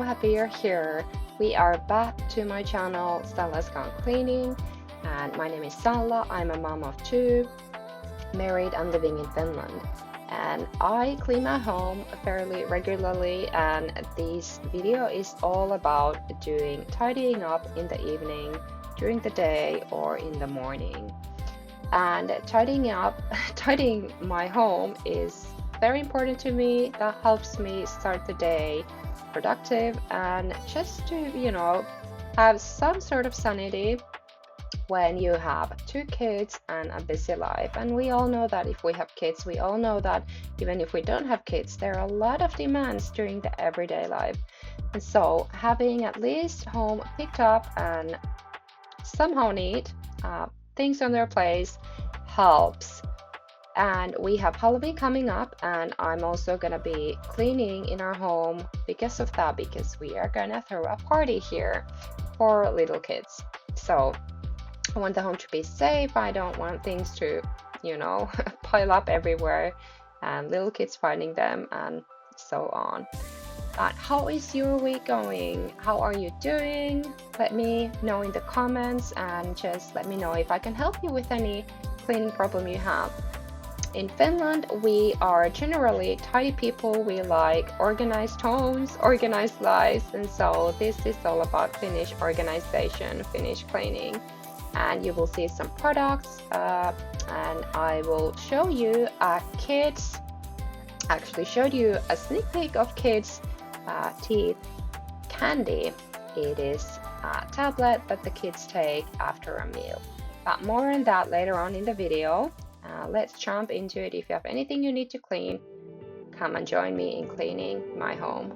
happy you're here. We are back to my channel, Stella's Gone Cleaning, and my name is Salla. I'm a mom of two, married and living in Finland. And I clean my home fairly regularly, and this video is all about doing tidying up in the evening, during the day, or in the morning. And tidying my home is very important to me. That helps me start the day productive and just to have some sort of sanity when you have two kids and a busy life. And we all know that if we have kids, we all know that even if we don't have kids, there are a lot of demands during the everyday life. And so having at least home picked up and somehow neat, things on their place helps. And we have Halloween coming up, and I'm also gonna be cleaning in our home because of that, because we are gonna throw a party here for little kids. So I want the home to be safe. I don't want things to pile up everywhere and little kids finding them and so on. But how is your week going? How are you doing? Let me know in the comments, and just let me know if I can help you with any cleaning problem you have. In Finland, we are generally tidy people. We like organized homes, organized lives, and so this is all about Finnish organization, Finnish cleaning. And you will see some products, and I will show you showed you a sneak peek of kids' teeth candy. It is a tablet that the kids take after a meal. But more on that later on in the video. Let's jump into it. If you have anything you need to clean, come and join me in cleaning my home.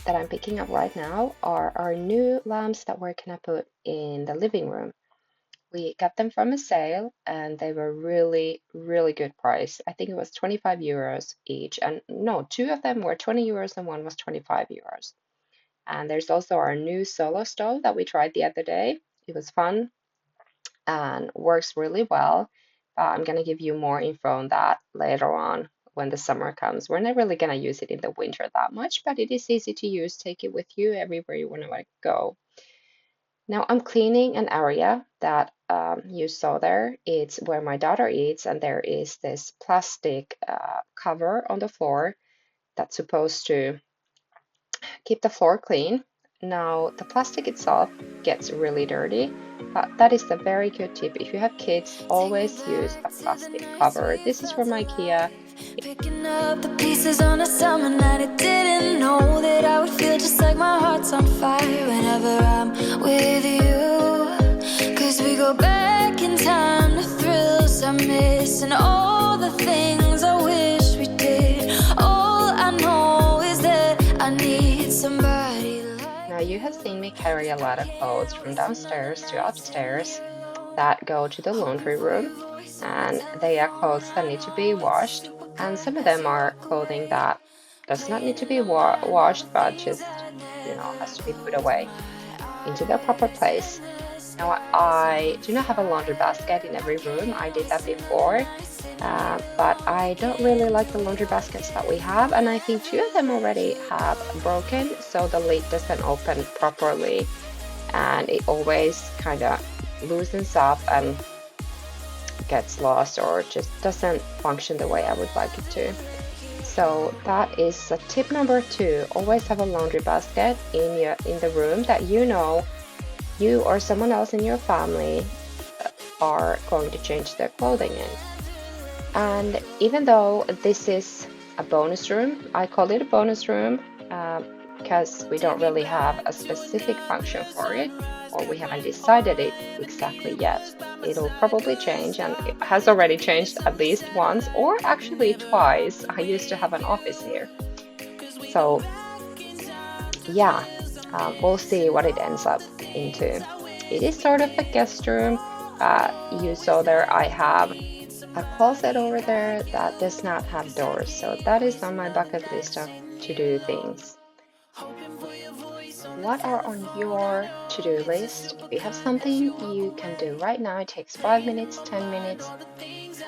That I'm picking up right now are our new lamps that we're gonna put in the living room. We got them from a sale, and they were really, really good price. I think it was 25 euros each, and no, two of them were 20 euros and one was 25 euros. And there's also our new solo stove that we tried the other day. It was fun and works really well. I'm gonna give you more info on that later on when the summer comes. We're not really gonna use it in the winter that much, but it is easy to use. Take it with you everywhere you wanna go. Now I'm cleaning an area that you saw there. It's where my daughter eats, and there is this plastic cover on the floor that's supposed to keep the floor clean. Now, the plastic itself gets really dirty, but that is a very good tip. If you have kids, always use a plastic cover. This is from IKEA. Picking up the pieces on a summer night, I didn't know that I would feel just like my heart's on fire whenever I'm with you. Cause we go back in time to thrills I miss and all the things I wish we did. All I know is that I need somebody like. Now, you have seen me carry a lot of clothes from downstairs to upstairs that go to the laundry room, and they are clothes that need to be washed, and some of them are clothing that does not need to be washed, but just, has to be put away into their proper place. Now, I do not have a laundry basket in every room. I did that before, but I don't really like the laundry baskets that we have, and I think 2 of them already have broken, so the lid doesn't open properly, and it always kind of loosens up and gets lost or just doesn't function the way I would like it to. So that is tip number 2. Always have a laundry basket in the room that you or someone else in your family are going to change their clothing in. And even though this is a bonus room, I call it a bonus room because we don't really have a specific function for it, or we haven't decided it exactly yet. It'll probably change, and it has already changed at least once, or actually twice. I used to have an office here. So yeah, we'll see what it ends up into. It is sort of a guest room. You saw there I have a closet over there that does not have doors, so that is on my bucket list of to-do things. What are on your to-do list? If you have something you can do right now, it takes 5 minutes, 10 minutes,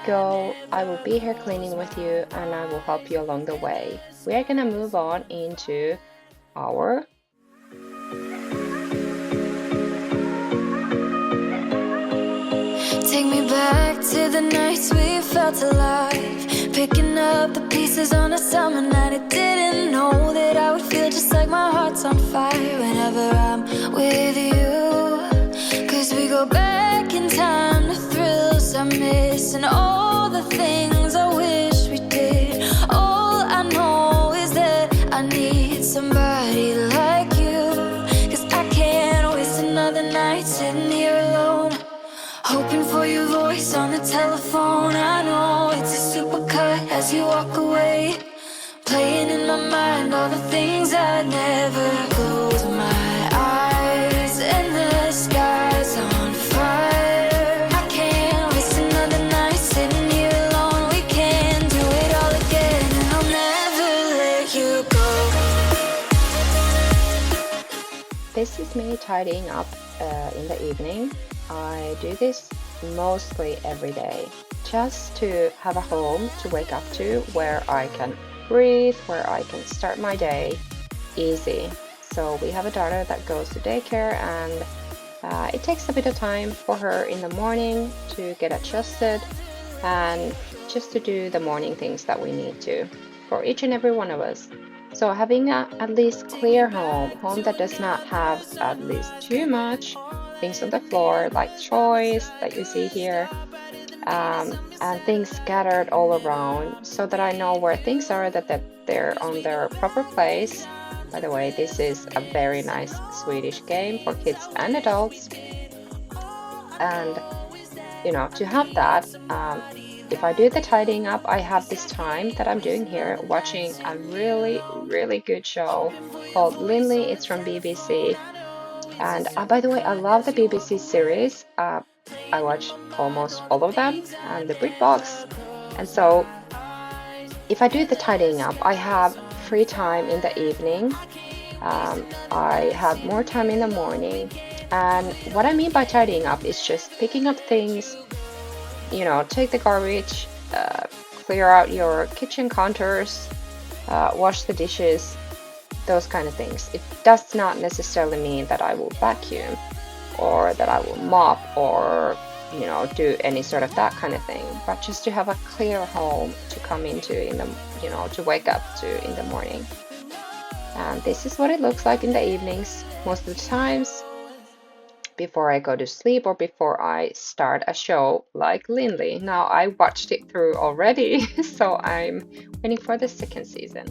go. I will be here cleaning with you, and I will help you along the way. We are gonna move on into our Take me back to the nights we felt alive, picking up the pieces on a summer night. I didn't know that I would feel just like my heart's on fire whenever I'm with you. Cause we go back in time to thrills I miss and all the things I wish we did. All I know is that I need somebody like you. Cause I can't waste another night sitting here alone, hoping for your voice on the telephone. I know it's a supercut as you walk away, playing in my mind all the things I never close my eyes, and the sky's on fire. I can't waste another night sitting here alone. We can do it all again, and I'll never let you go. This is me tidying up in the evening. I do this mostly every day, just to have a home to wake up to where I can breathe, where I can start my day easy. So we have a daughter that goes to daycare, and it takes a bit of time for her in the morning to get adjusted and just to do the morning things that we need to for each and every one of us. So having a at least clear home that does not have at least too much things on the floor like toys that you see here, and things scattered all around, so that I know where things are, that they're on their proper place. By the way, this is a very nice Swedish game for kids and adults, and to have that, if I do the tidying up, I have this time that I'm doing here watching a really, really good show called Linley. It's from BBC. And by the way, I love the BBC series. I watch almost all of them and the BritBox. And so if I do the tidying up, I have free time in the evening. I have more time in the morning. And what I mean by tidying up is just picking up things, take the garbage, clear out your kitchen counters, wash the dishes, those kind of things. It does not necessarily mean that I will vacuum. or that I will mop or do any sort of that kind of thing, but just to have a clear home to come into in the to wake up to in the morning. And this is what it looks like in the evenings most of the times, before I go to sleep or before I start a show like Lindley. Now I watched it through already, so I'm waiting for the second season.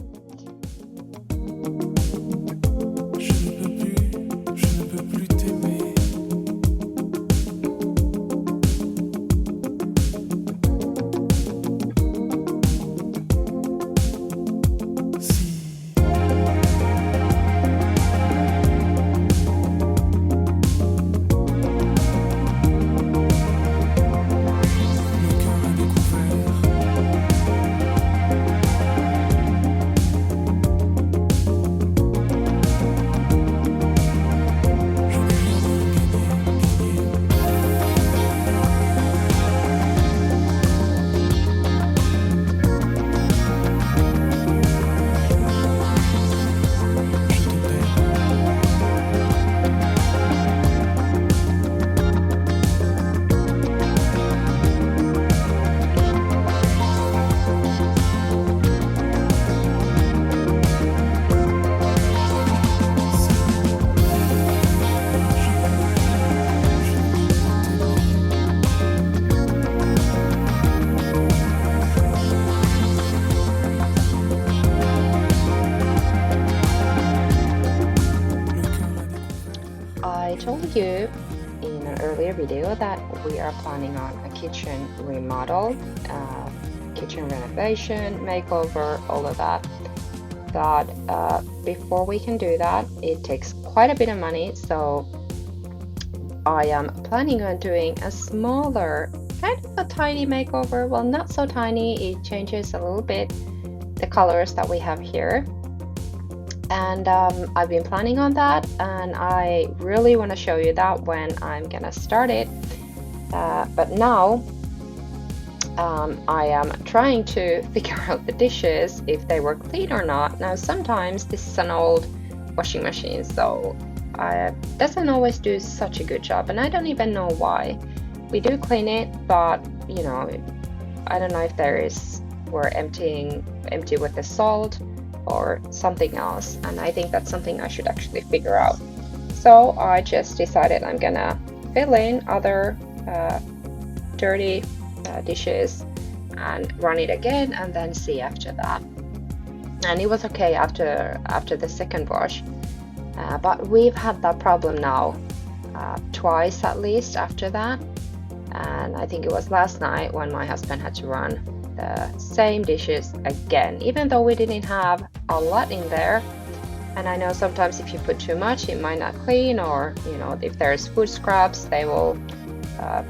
I told you in an earlier video that we are planning on a kitchen remodel, kitchen renovation, makeover, all of that. But before we can do that, it takes quite a bit of money, so I am planning on doing a smaller, kind of a tiny makeover. Well, not so tiny, it changes a little bit the colors that we have here. And I've been planning on that, and I really want to show you that when I'm gonna start it. But now I am trying to figure out the dishes, if they were clean or not. Now sometimes this is an old washing machine, so it doesn't always do such a good job, and I don't even know why. We do clean it, but I don't know if we're empty with the salt or something else, and I think that's something I should actually figure out. So I just decided I'm gonna fill in other dirty dishes and run it again, and then see after that. And it was okay after the second wash, but we've had that problem now twice at least after that, and I think it was last night when my husband had to run the same dishes again, even though we didn't have a lot in there. And I know sometimes if you put too much, it might not clean, or if there's food scraps, they will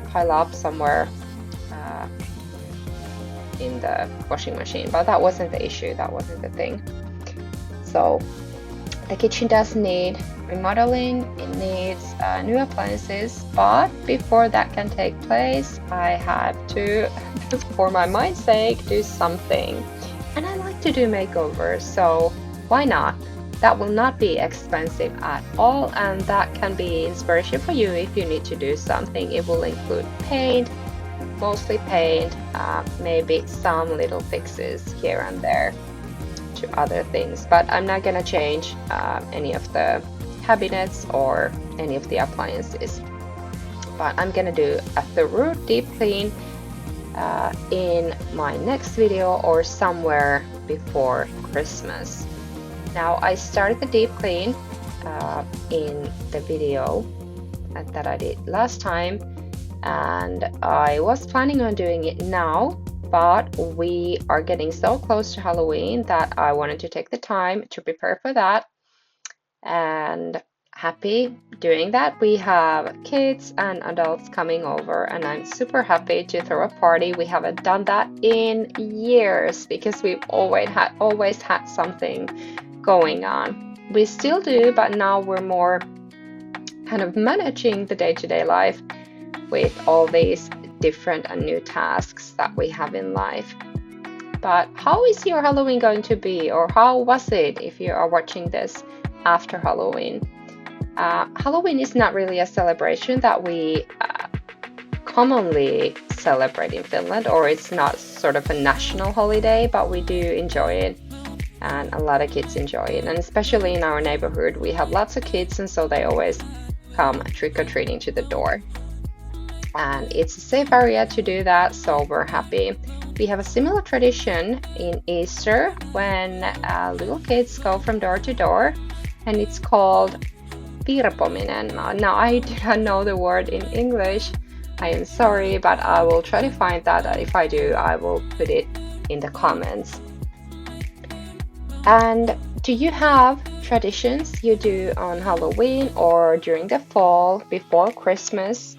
pile up somewhere in the washing machine. But that wasn't the issue, that wasn't the thing. So the kitchen does need remodeling, it needs new appliances, but before that can take place, I have to, for my mind's sake, do something. And I like to do makeovers, so why not? That will not be expensive at all, and that can be inspiration for you if you need to do something. It will include paint, mostly paint, maybe some little fixes here and there to other things, but I'm not gonna change any of the cabinets or any of the appliances. But I'm gonna do a thorough deep clean in my next video or somewhere before Christmas. Now I started the deep clean in the video that I did last time, and I was planning on doing it now, but we are getting so close to Halloween that I wanted to take the time to prepare for that. And happy doing that. We have kids and adults coming over, and I'm super happy to throw a party. We haven't done that in years because we've always had something going on. We still do, but now we're more kind of managing the day-to-day life with all these different and new tasks that we have in life. But how is your Halloween going to be, or how was it if you are watching this after Halloween? Halloween is not really a celebration that we commonly celebrate in Finland, or it's not sort of a national holiday, but we do enjoy it, and a lot of kids enjoy it. And especially in our neighborhood, we have lots of kids, and so they always come trick-or-treating to the door. And it's a safe area to do that, so we're happy. We have a similar tradition in Easter when little kids go from door to door, and it's called virpominen. Now I do not know the word in English. I am sorry, but I will try to find that. If I do, I will put it in the comments. And do you have traditions you do on Halloween or during the fall before Christmas?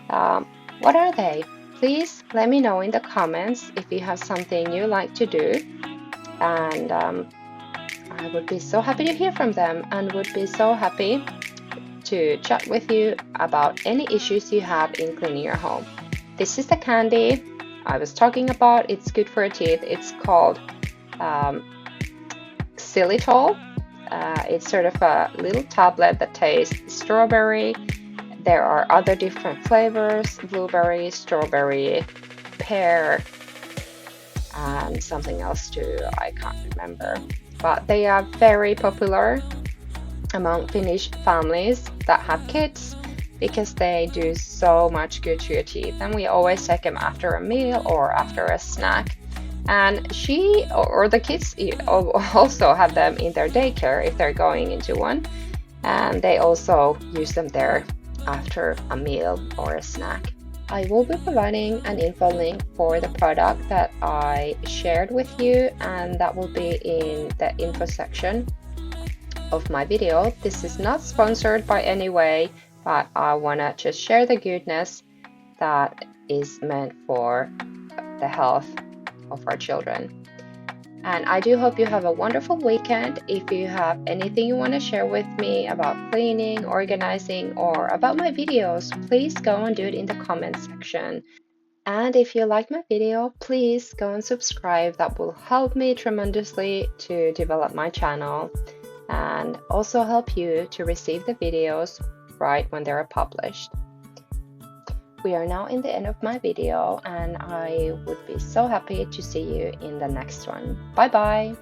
What are they? Please let me know in the comments if you have something you like to do. And I would be so happy to hear from them, and would be so happy to chat with you about any issues you have in cleaning your home. This is the candy I was talking about. It's good for your teeth. It's called xylitol. It's sort of a little tablet that tastes strawberry. There are other different flavors: blueberry, strawberry, pear, and something else too, I can't remember. But they are very popular among Finnish families that have kids, because they do so much good to your teeth, and we always take them after a meal or after a snack. And she or the kids also have them in their daycare if they're going into one, and they also use them there after a meal or a snack. I will be providing an info link for the product that I shared with you, and that will be in the info section of my video. This is not sponsored by any way, but I want to just share the goodness that is meant for the health of our children. And I do hope you have a wonderful weekend. If you have anything you want to share with me about cleaning, organizing, or about my videos, please go and do it in the comment section. And if you like my video, please go and subscribe. That will help me tremendously to develop my channel, and also help you to receive the videos right when they are published. We are now in the end of my video, and I would be so happy to see you in the next one. Bye bye!